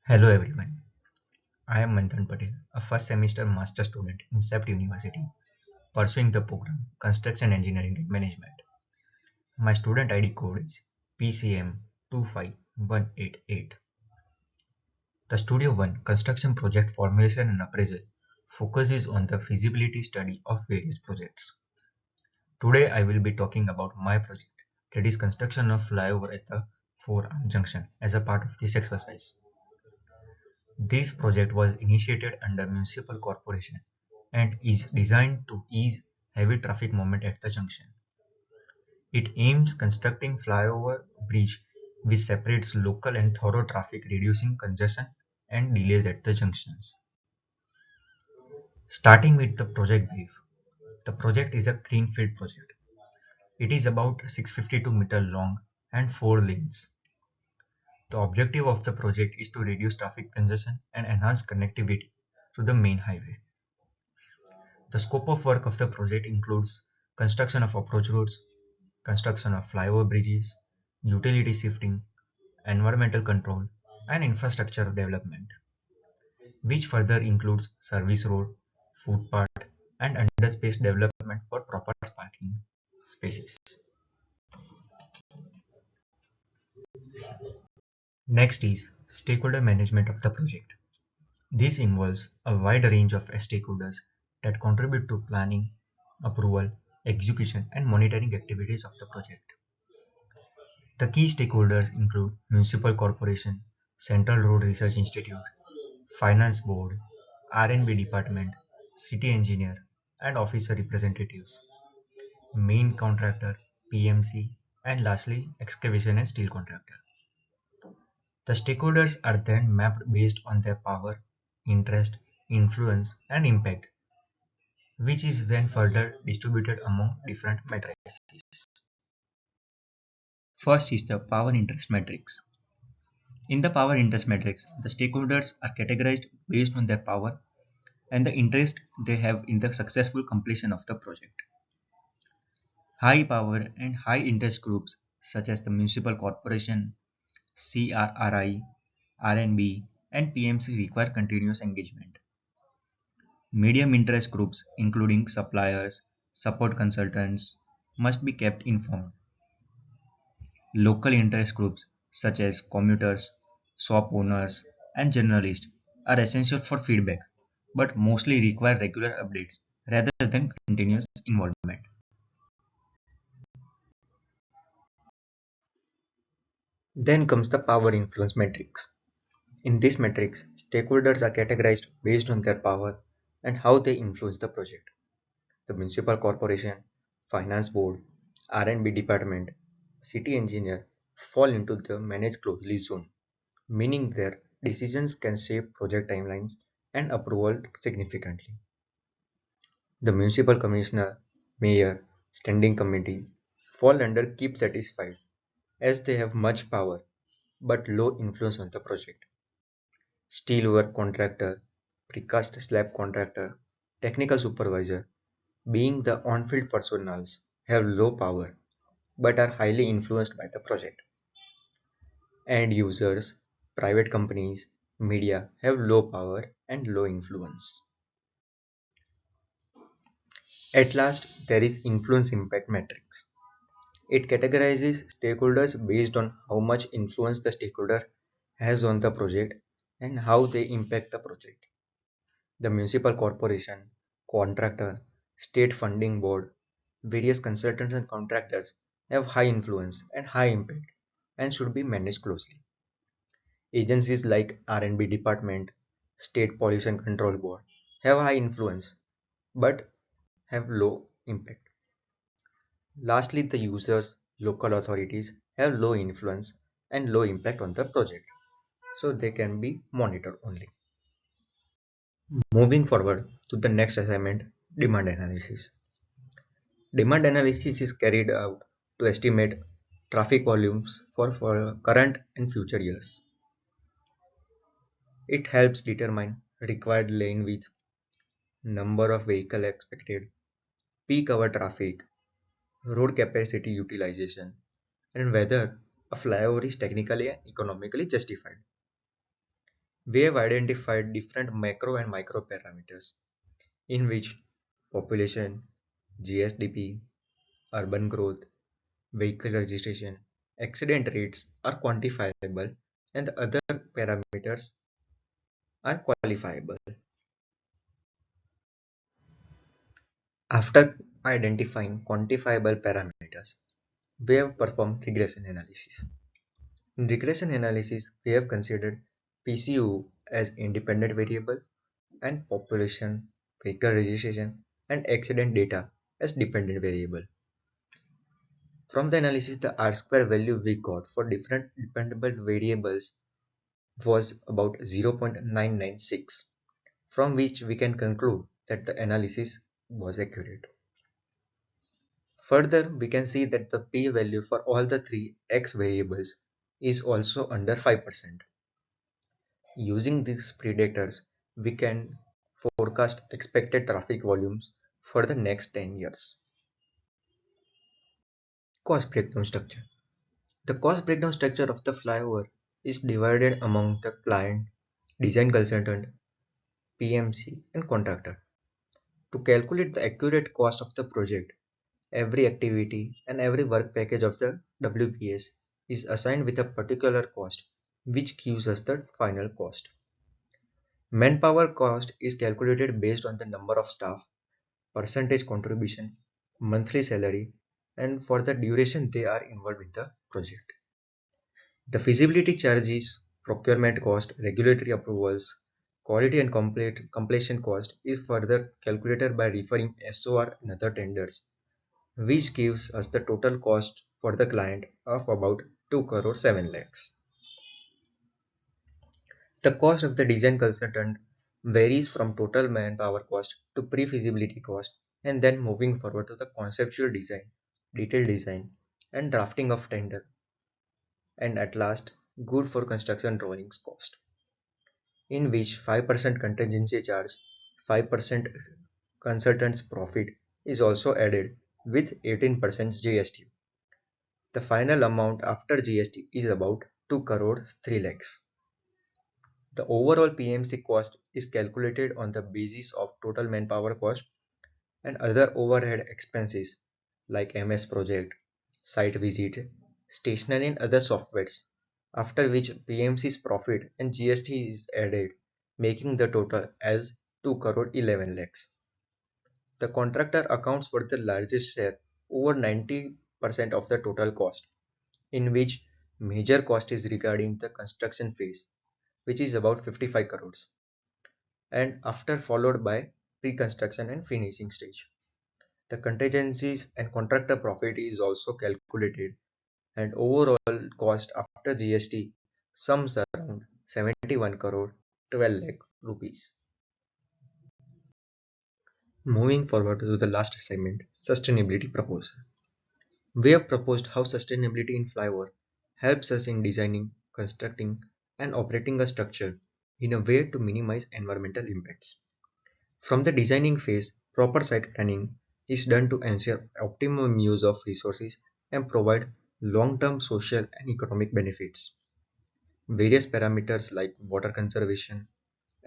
Hello everyone, I am Manthan Patel, a first semester master student in SEPT University, pursuing the program Construction Engineering and Management. My student ID code is PCM25188. The Studio 1 construction project formulation and appraisal focuses on the feasibility study of various projects. Today I will be talking about my project, that is construction of flyover at the 4-arm junction as a part of this exercise. This project was initiated under municipal corporation and is designed to ease heavy traffic movement at the junction. It aims constructing flyover bridge which separates local and thorough traffic, reducing congestion and delays at the junctions. Starting with the project brief. The project is a greenfield project. It is about 652 meters long and 4 lanes. The objective of the project is to reduce traffic congestion and enhance connectivity to the main highway. The scope of work of the project includes construction of approach roads, construction of flyover bridges, utility shifting, environmental control, and infrastructure development, which further includes service road, footpath, and underspace development for proper parking spaces. Next is stakeholder management of the project. This involves a wide range of stakeholders that contribute to planning, approval, execution, and monitoring activities of the project. The key stakeholders include Municipal Corporation, Central Road Research Institute, Finance Board, R&B Department, City Engineer, and officer representatives, main contractor, PMC, and lastly, excavation and steel contractor. The stakeholders are then mapped based on their power, interest, influence, and impact, which is then further distributed among different matrices. First is the power interest matrix. In the power interest matrix, the stakeholders are categorized based on their power and the interest they have in the successful completion of the project. High power and high interest groups such as the municipal corporation, CRRI, RNB, and PMC require continuous engagement. Medium interest groups, including suppliers, support consultants, must be kept informed. Local interest groups such as commuters, shop owners, and journalists are essential for feedback, but mostly require regular updates rather than continuous involvement. Then comes the power influence matrix. In this matrix, stakeholders are categorized based on their power and how they influence the project. The municipal corporation, finance board, R&B department, city engineer fall into the manage closely zone, meaning their decisions can shape project timelines and approval significantly. The municipal commissioner, mayor, standing committee fall under keep satisfied as they have much power but low influence on the project. Steelwork contractor, precast slab contractor, technical supervisor, being the on-field personals, have low power but are highly influenced by the project. End users, private companies, media have low power and low influence. At last, there is influence impact matrix. It categorizes stakeholders based on how much influence the stakeholder has on the project and how they impact the project. The municipal corporation, contractor, state funding board, various consultants and contractors have high influence and high impact and should be managed closely. Agencies like R&B department, state pollution control board have high influence but have low impact. Lastly, the users, local authorities have low influence and low impact on the project, so they can be monitored only. Moving forward to the next assignment, demand analysis. Demand analysis is carried out to estimate traffic volumes for current and future years. It helps determine required lane width, number of vehicles expected, peak hour traffic, road capacity utilization, and whether a flyover is technically and economically justified. We have identified different macro and micro parameters in which population, GSDP, urban growth, vehicle registration, accident rates are quantifiable and the other parameters are qualifiable. After identifying quantifiable parameters, we have performed regression analysis. In regression analysis, we have considered PCU as independent variable and population, vehicle registration, and accident data as dependent variable. From the analysis, the R-square value we got for different dependable variables was about 0.996, from which we can conclude that the analysis was accurate. Further, we can see that the p-value for all the three x variables is also under 5%. Using these predictors, we can forecast expected traffic volumes for the next 10 years. Cost breakdown structure. The cost breakdown structure of the flyover is divided among the client, design consultant, PMC, and contractor. To calculate the accurate cost of the project, every activity and every work package of the WPS is assigned with a particular cost, which gives us the final cost. Manpower cost is calculated based on the number of staff, percentage contribution, monthly salary, and for the duration they are involved in the project. The feasibility charges, procurement cost, regulatory approvals, quality and completion cost is further calculated by referring SOR and other tenders, which gives us the total cost for the client of about 2 crore 7 lakhs. The cost of the design consultant varies from total manpower cost to pre-feasibility cost and then moving forward to the conceptual design, detailed design, and drafting of tender, and at last, good for construction drawings cost, in which 5% contingency charge, 5% consultant's profit is also added with 18% GST. The final amount after GST is about 2 crore 3 lakhs. The overall PMC cost is calculated on the basis of total manpower cost and other overhead expenses like MS project, site visit, stationery and other softwares, after which PMC's profit and GST is added, making the total as 2 crore 11 lakhs. The contractor accounts for the largest share, over 90% of the total cost, in which major cost is regarding the construction phase, which is about 55 crores, and after followed by pre-construction and finishing stage. The contingencies and contractor profit is also calculated, and overall cost after GST sums around 71 crore 12 lakh rupees. Moving forward to the last assignment, sustainability proposal. We have proposed how sustainability in flyover helps us in designing, constructing, and operating a structure in a way to minimize environmental impacts. From the designing phase, proper site planning is done to ensure optimum use of resources and provide long-term social and economic benefits. Various parameters like water conservation,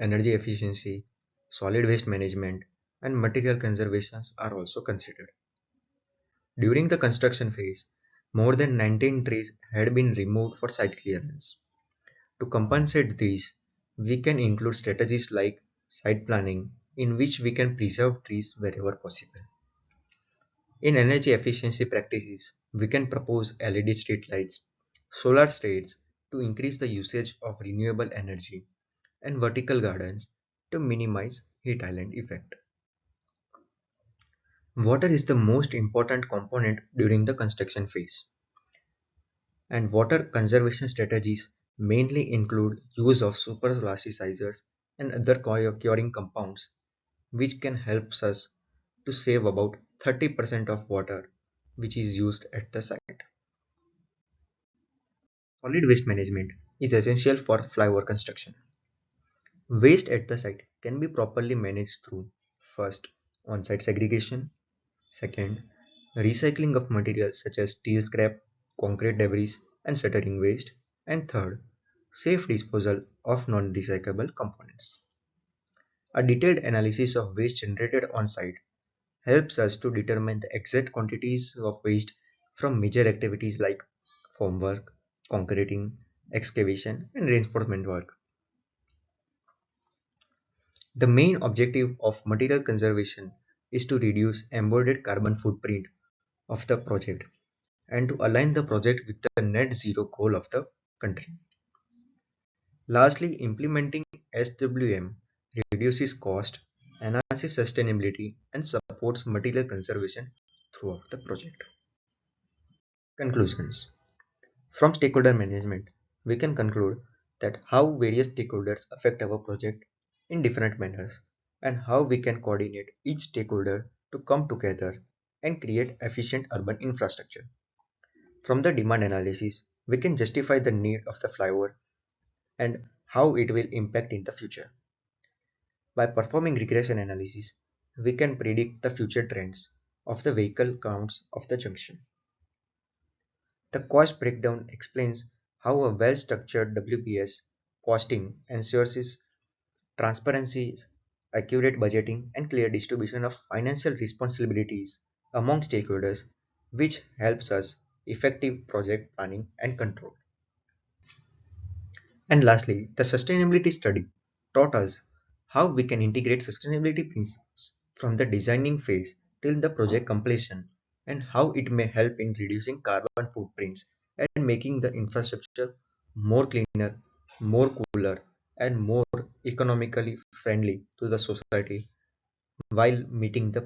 energy efficiency, solid waste management, and material conservations are also considered. During the construction phase, more than 19 trees had been removed for site clearance. To compensate these, we can include strategies like site planning, in which we can preserve trees wherever possible. In energy efficiency practices, we can propose LED streetlights, solar shades to increase the usage of renewable energy, and vertical gardens to minimize heat island effect. Water is the most important component during the construction phase, and water conservation strategies mainly include use of superplasticizers and other curing compounds, which can help us to save about 30% of water which is used at the site. Solid waste management is essential for flyover construction. Waste at the site can be properly managed through first, on-site segregation, second, recycling of materials such as steel scrap, concrete debris, and shuttering waste, and third, safe disposal of non-recyclable components. A detailed analysis of waste generated on site helps us to determine the exact quantities of waste from major activities like formwork, concreting, excavation, and reinforcement work. The main objective of material conservation is to reduce embodied carbon footprint of the project and to align the project with the net zero goal of the country. Lastly, implementing SWM reduces cost, enhances sustainability, and supports material conservation throughout the project. Conclusions. From stakeholder management, we can conclude that how various stakeholders affect our project in different manners and how we can coordinate each stakeholder to come together and create efficient urban infrastructure. From the demand analysis, we can justify the need of the flyover and how it will impact in the future. By performing regression analysis, we can predict the future trends of the vehicle counts of the junction. The cost breakdown explains how a well-structured WBS costing ensures its transparency, accurate budgeting, and clear distribution of financial responsibilities among stakeholders, which helps us effective project planning and control. And lastly, the sustainability study taught us how we can integrate sustainability principles from the designing phase till the project completion and how it may help in reducing carbon footprints and making the infrastructure more cleaner, more cooler, and more economically friendly to the society while meeting the